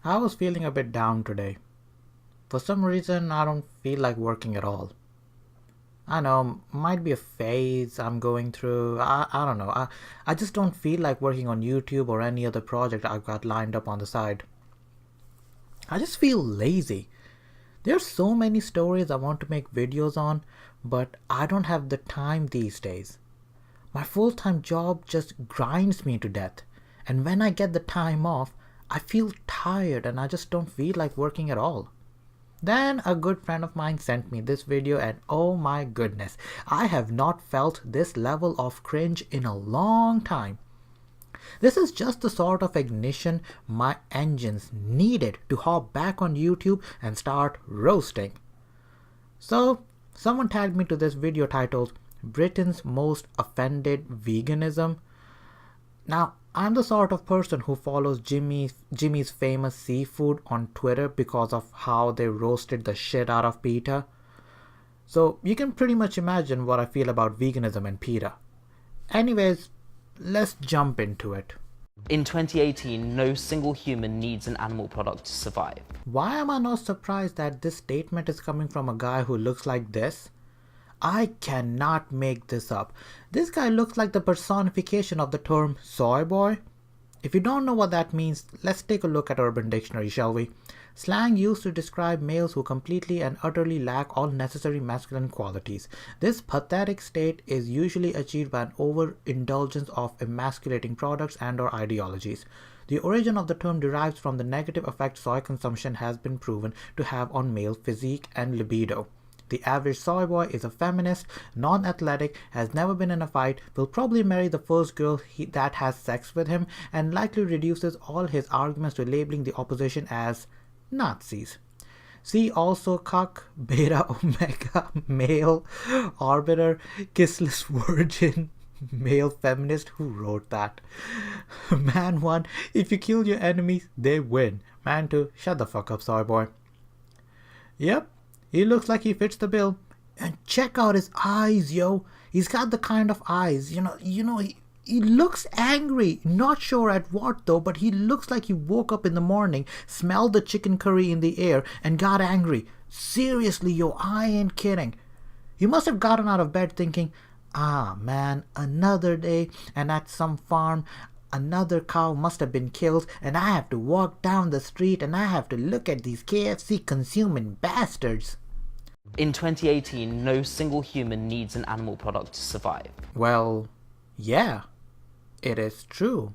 I was feeling a bit down today. For some reason, I don't feel like working at all. I know, might be a phase I'm going through. I don't know. I just don't feel like working on YouTube or any other project I've got lined up on the side. I just feel lazy. There's so many stories I want to make videos on, but I don't have the time these days. My full-time job just grinds me to death, and when I get the time off, I feel tired and I just don't feel like working at all. Then a good friend of mine sent me this video and oh my goodness, I have not felt this level of cringe in a long time. This is just the sort of ignition my engines needed to hop back on YouTube and start roasting. So, someone tagged me to this video titled Britain's Most Offended Veganism. Now, I'm the sort of person who follows Jimmy's famous seafood on Twitter because of how they roasted the shit out of Peta. So you can pretty much imagine what I feel about veganism and Peta. Anyways, let's jump into it. In 2018, no single human needs an animal product to survive. Why am I not surprised that this statement is coming from a guy who looks like this? I cannot make this up. This guy looks like the personification of the term soy boy. If you don't know what that means, let's take a look at Urban Dictionary, shall we? Slang used to describe males who completely and utterly lack all necessary masculine qualities. This pathetic state is usually achieved by an overindulgence of emasculating products and/or ideologies. The origin of the term derives from the negative effect soy consumption has been proven to have on male physique and libido. The average soy boy is a feminist, non-athletic, has never been in a fight, will probably marry the first girl that has sex with him, and likely reduces all his arguments to labeling the opposition as Nazis. See also cuck, beta, omega, male, arbiter, kissless virgin, male feminist. Who wrote that? Man 1, if you kill your enemies, they win. Man 2, shut the fuck up, soy boy. Yep. He looks like he fits the bill. And check out his eyes, yo. He's got the kind of eyes, he looks angry. Not sure at what though, but he looks like he woke up in the morning, smelled the chicken curry in the air, and got angry. Seriously, yo, I ain't kidding. He must have gotten out of bed thinking, ah man, another day, and at some farm, another cow must have been killed, and I have to walk down the street and I have to look at these KFC consuming bastards. In 2018, no single human needs an animal product to survive. Well, yeah, it is true.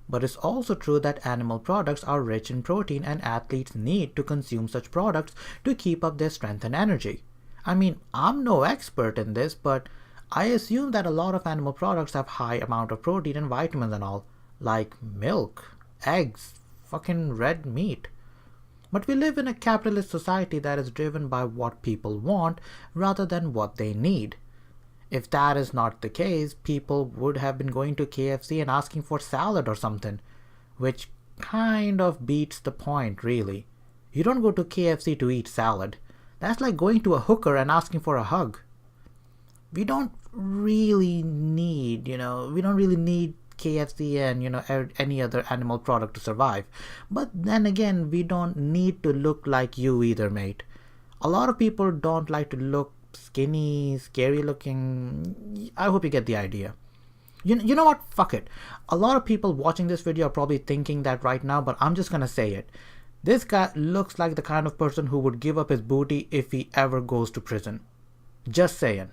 But it's also true that animal products are rich in protein and athletes need to consume such products to keep up their strength and energy. I mean, I'm no expert in this, but I assume that a lot of animal products have high amount of protein and vitamins and all. Like milk, eggs, fucking red meat. But we live in a capitalist society that is driven by what people want rather than what they need. If that is not the case, people would have been going to KFC and asking for salad or something, which kind of beats the point, really. You don't go to KFC to eat salad. That's like going to a hooker and asking for a hug. We don't really need KFC and any other animal product to survive. But then again, we don't need to look like you either, mate. A lot of people don't like to look skinny, scary looking. I hope you get the idea. You know what? Fuck it. A lot of people watching this video are probably thinking that right now, but I'm just gonna say it. This guy looks like the kind of person who would give up his booty if he ever goes to prison. Just saying.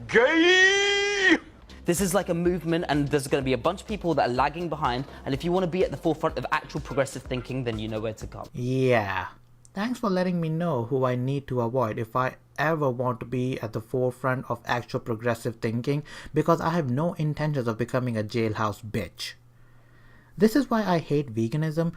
Gay! This is like a movement, and there's going to be a bunch of people that are lagging behind, and if you want to be at the forefront of actual progressive thinking, then you know where to come. Yeah. Thanks for letting me know who I need to avoid if I ever want to be at the forefront of actual progressive thinking, because I have no intentions of becoming a jailhouse bitch. This is why I hate veganism,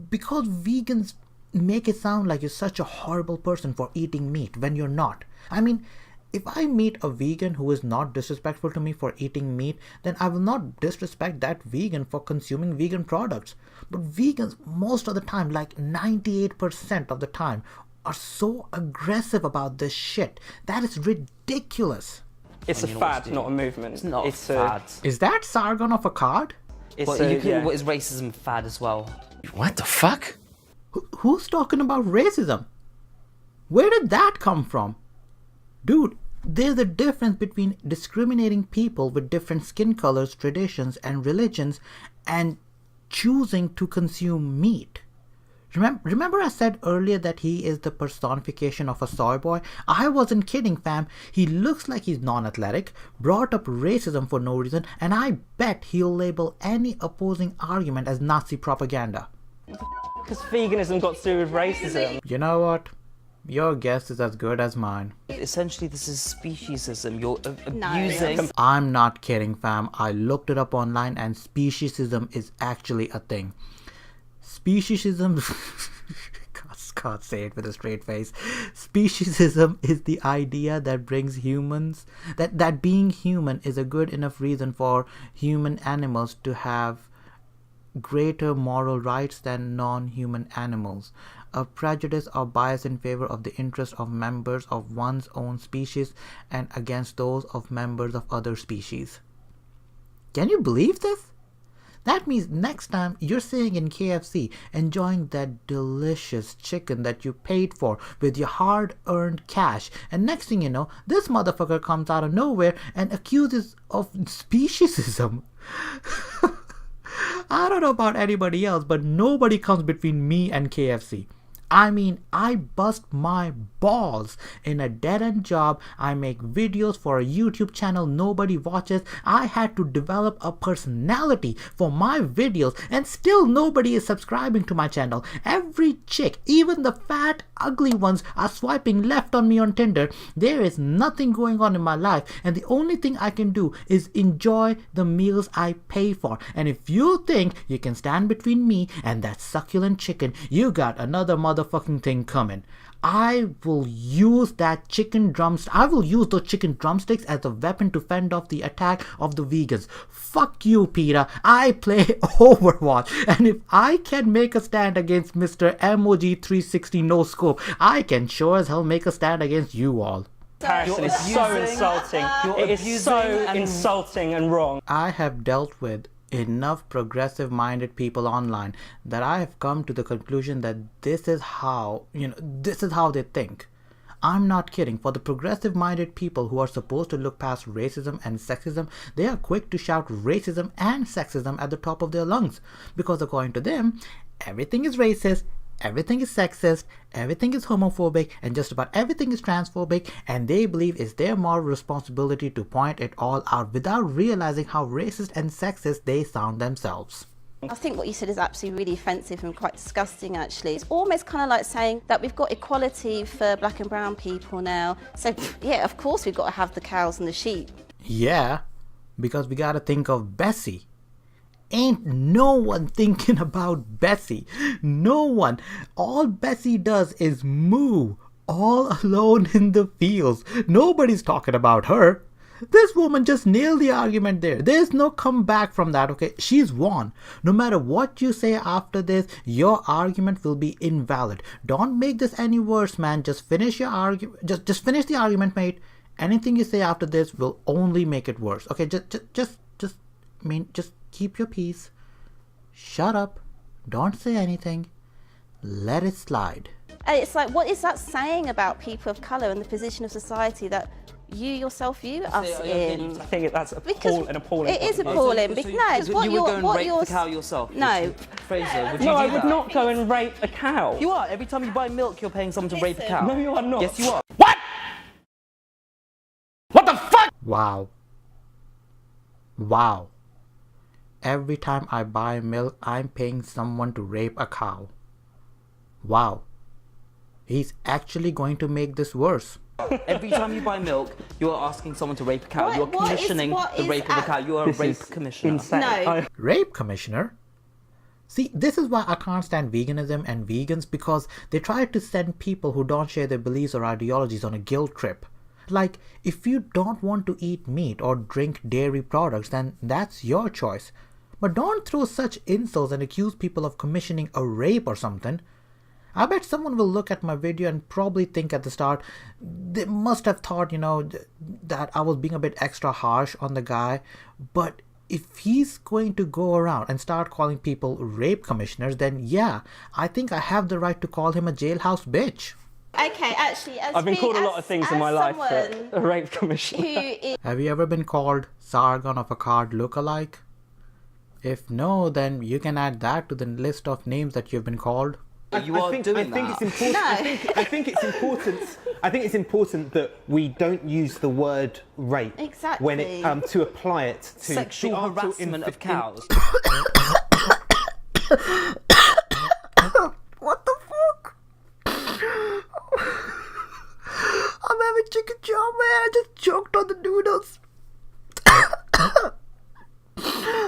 because vegans make it sound like you're such a horrible person for eating meat when you're not. I mean, if I meet a vegan who is not disrespectful to me for eating meat, then I will not disrespect that vegan for consuming vegan products. But vegans, most of the time, like 98% of the time, are so aggressive about this shit. That is ridiculous. It's a fad, not a movement. It's not a fad. Is that Sargon of Akkad? Well, what is racism fad as well? What the fuck? Who's talking about racism? Where did that come from? Dude, there's a difference between discriminating people with different skin colors, traditions, and religions and choosing to consume meat. Remember I said earlier that he is the personification of a soy boy? I wasn't kidding, fam. He looks like he's non-athletic, brought up racism for no reason, and I bet he'll label any opposing argument as Nazi propaganda. Because veganism got to do with racism. You know what? Your guess is as good as mine. Essentially, this is speciesism. You're abusing... I'm not kidding, fam. I looked it up online and speciesism is actually a thing. Speciesism... can't say it with a straight face. Speciesism is the idea that brings humans... That being human is a good enough reason for human animals to have greater moral rights than non-human animals. A prejudice or bias in favor of the interests of members of one's own species and against those of members of other species. Can you believe this? That means next time you're sitting in KFC enjoying that delicious chicken that you paid for with your hard-earned cash, and next thing you know, this motherfucker comes out of nowhere and accuses of speciesism. I don't know about anybody else, but nobody comes between me and KFC. I mean, I bust my balls in a dead-end job. I make videos for a YouTube channel nobody watches. I had to develop a personality for my videos, and still nobody is subscribing to my channel. Every chick, even the fat, ugly ones, are swiping left on me on Tinder. There is nothing going on in my life, and the only thing I can do is enjoy the meals I pay for. And if you think you can stand between me and that succulent chicken, you got another motherfucking thing coming. I will use those chicken drumsticks as a weapon to fend off the attack of the vegans. Fuck you, Peta. I play Overwatch, and if I can make a stand against Mr. MOG360 No Scope, I can sure as hell make a stand against you all. Comparison is so insulting. It is so insulting and wrong. I have dealt with enough progressive-minded people online that I have come to the conclusion that this is how they think. I'm not kidding. For the progressive-minded people who are supposed to look past racism and sexism, they are quick to shout racism and sexism at the top of their lungs, because according to them, everything is racist, everything is sexist, everything is homophobic, and just about everything is transphobic, and they believe it's their moral responsibility to point it all out without realizing how racist and sexist they sound themselves. I think what you said is absolutely really offensive and quite disgusting, actually. It's almost kind of like saying that we've got equality for black and brown people now. So, yeah, of course we've got to have the cows and the sheep. Yeah, because we gotta think of Bessie. Ain't no one thinking about Bessie. No one. All Bessie does is moo, all alone in the fields. Nobody's talking about her. This woman just nailed the argument there. There's no comeback from that, okay? She's won. No matter what you say after this, your argument will be invalid. Don't make this any worse, man. Just finish your argument. Just finish the argument, mate. Anything you say after this will only make it worse. Okay, just keep your peace. Shut up. Don't say anything. Let it slide. And it's like, what is that saying about people of colour and the position of society that you yourself view us in? I think that's appalling. It is appalling. You would go and rape the cow yourself? No. Fraser, would you do that? No, I would not go and rape a cow. You are. Every time you buy milk, you're paying someone to rape a cow. No, you are not. Yes, you are. What? What the fuck? Wow. Wow. Every time I buy milk, I'm paying someone to rape a cow. Wow. He's actually going to make this worse. Every time you buy milk, you are asking someone to rape a cow. You are What commissioning the is rape of a cow. You are a rape commissioner. Insane. No. Rape commissioner? See, this is why I can't stand veganism and vegans, because they try to send people who don't share their beliefs or ideologies on a guilt trip. Like, if you don't want to eat meat or drink dairy products, then that's your choice. But don't throw such insults and accuse people of commissioning a rape or something. I bet someone will look at my video and probably think at the start, they must have thought, that I was being a bit extra harsh on the guy. But if he's going to go around and start calling people rape commissioners, then yeah, I think I have the right to call him a jailhouse bitch. Okay, actually, I've been called a lot of things in my life, but a rape commissioner. who is Have you ever been called Sargon of Akkad look-alike? If no, then you can add that to the list of names that you've been called. You are doing that. It's important. No. I think it's important. I think it's important that we don't use the word rape when it Exactly. to apply it to Sexual the actual harassment of cows. What the fuck? I'm having chicken chow, man. I just choked on the noodles.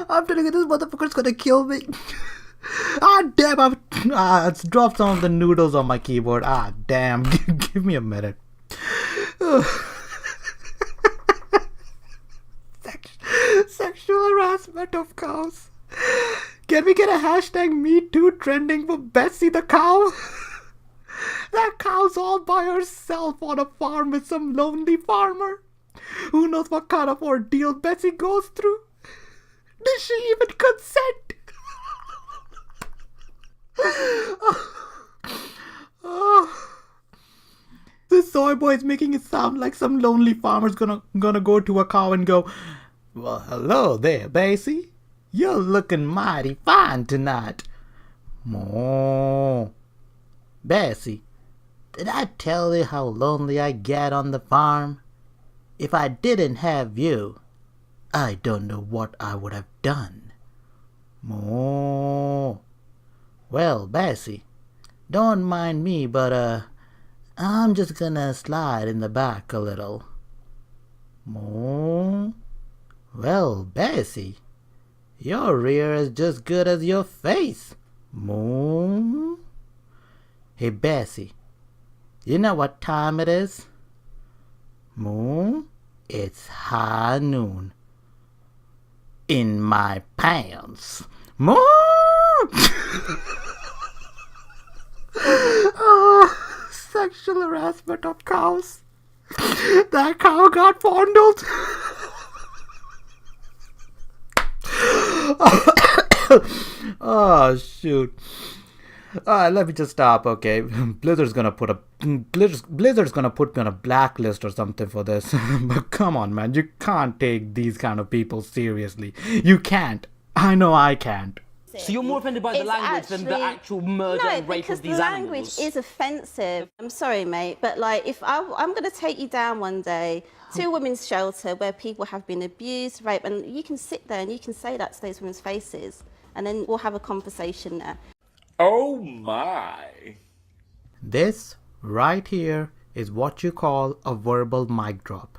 I'm telling you, this motherfucker's gonna kill me. Ah, damn, I dropped some of the noodles on my keyboard. Ah, damn. Give me a minute. Sexual harassment of cows. Can we get a hashtag #MeToo trending for Bessie the cow? That cow's all by herself on a farm with some lonely farmer. Who knows what kind of ordeal Bessie goes through? Did she even consent? This soy boy is making it sound like some lonely farmer's gonna go to a cow and go, "Well, hello there, Bessie. You're looking mighty fine tonight." Moo. Bessie, did I tell you how lonely I get on the farm? If I didn't have you, I don't know what I would have done. Moo. Well, Bessie, don't mind me, but I'm just gonna slide in the back a little. Moo. Well, Bessie, your rear is just good as your face. Moo. Hey, Bessie, you know what time it is? Moo. It's high noon. In my pants. Moo. Oh, sexual harassment of cows. That cow got fondled. Oh, shoot. Alright, let me just stop, okay? Blizzard's gonna put me on a blacklist or something for this. But come on, man, you can't take these kind of people seriously. You can't. I know I can't. So you're more offended by the It's language than the actual murder no, and rape because of these the animals? language is offensive. I'm sorry, mate, but like, if I'm going to take you down one day to a women's shelter where people have been abused, raped, and you can sit there and you can say that to those women's faces, and then we'll have a conversation there. Oh my. This right here is what you call a verbal mic drop.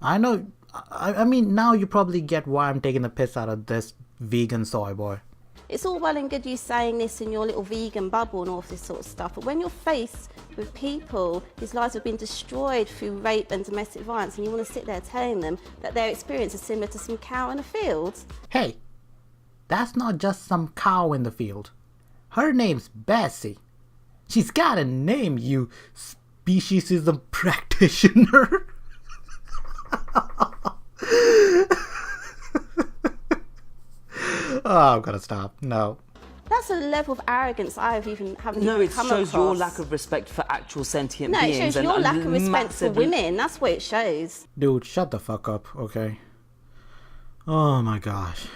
I know, I mean, now you probably get why I'm taking the piss out of this vegan soy boy. It's all well and good you saying this in your little vegan bubble and all of this sort of stuff, but when you're faced with people whose lives have been destroyed through rape and domestic violence, and you want to sit there telling them that their experience is similar to some cow in a field. Hey, that's not just some cow in the field. Her name's Bessie. She's got a name, you speciesism practitioner. Oh, I'm gonna stop. No. That's a level of arrogance I haven't even come shows across. your lack of respect for actual sentient No, it beings. shows your lack of respect for massive- women. That's what it shows. Dude, shut the fuck up, okay? Oh my gosh.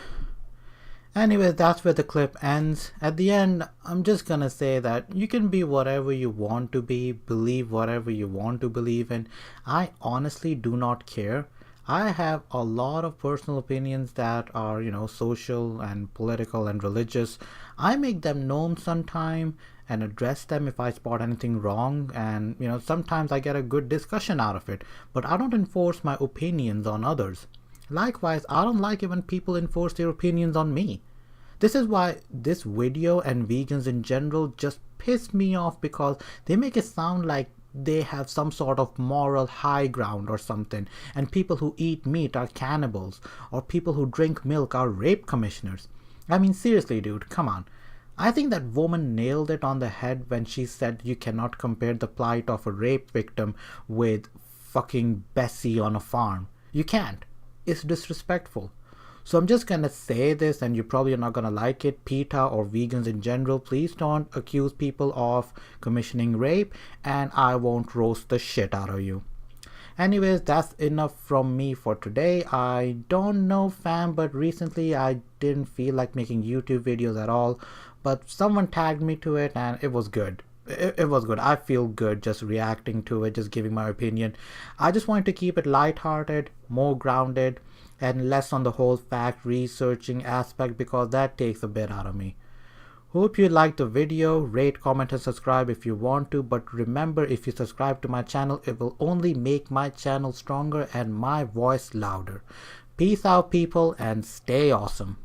Anyway, that's where the clip ends. At the end, I'm just gonna say that you can be whatever you want to be, believe whatever you want to believe in. I honestly do not care. I have a lot of personal opinions that are, social and political and religious. I make them known sometime and address them if I spot anything wrong, and sometimes I get a good discussion out of it, but I don't enforce my opinions on others. Likewise, I don't like it when people enforce their opinions on me. This is why this video and vegans in general just piss me off, because they make it sound like they have some sort of moral high ground or something, and people who eat meat are cannibals, or people who drink milk are rape commissioners. I mean, seriously, dude, come on. I think that woman nailed it on the head when she said you cannot compare the plight of a rape victim with fucking Bessie on a farm. You can't. It's disrespectful. So I'm just gonna say this, and you probably are not gonna like it. PETA or vegans in general, please don't accuse people of commissioning rape, and I won't roast the shit out of you. Anyways, that's enough from me for today. I don't know, fam, but recently I didn't feel like making YouTube videos at all, but someone tagged me to it and it was good. It was good. I feel good just reacting to it, just giving my opinion. I just wanted to keep it lighthearted, more grounded, and less on the whole fact researching aspect, because that takes a bit out of me. Hope you liked the video. Rate, comment, and subscribe if you want to, but remember, if you subscribe to my channel, it will only make my channel stronger and my voice louder. Peace out, people, and stay awesome.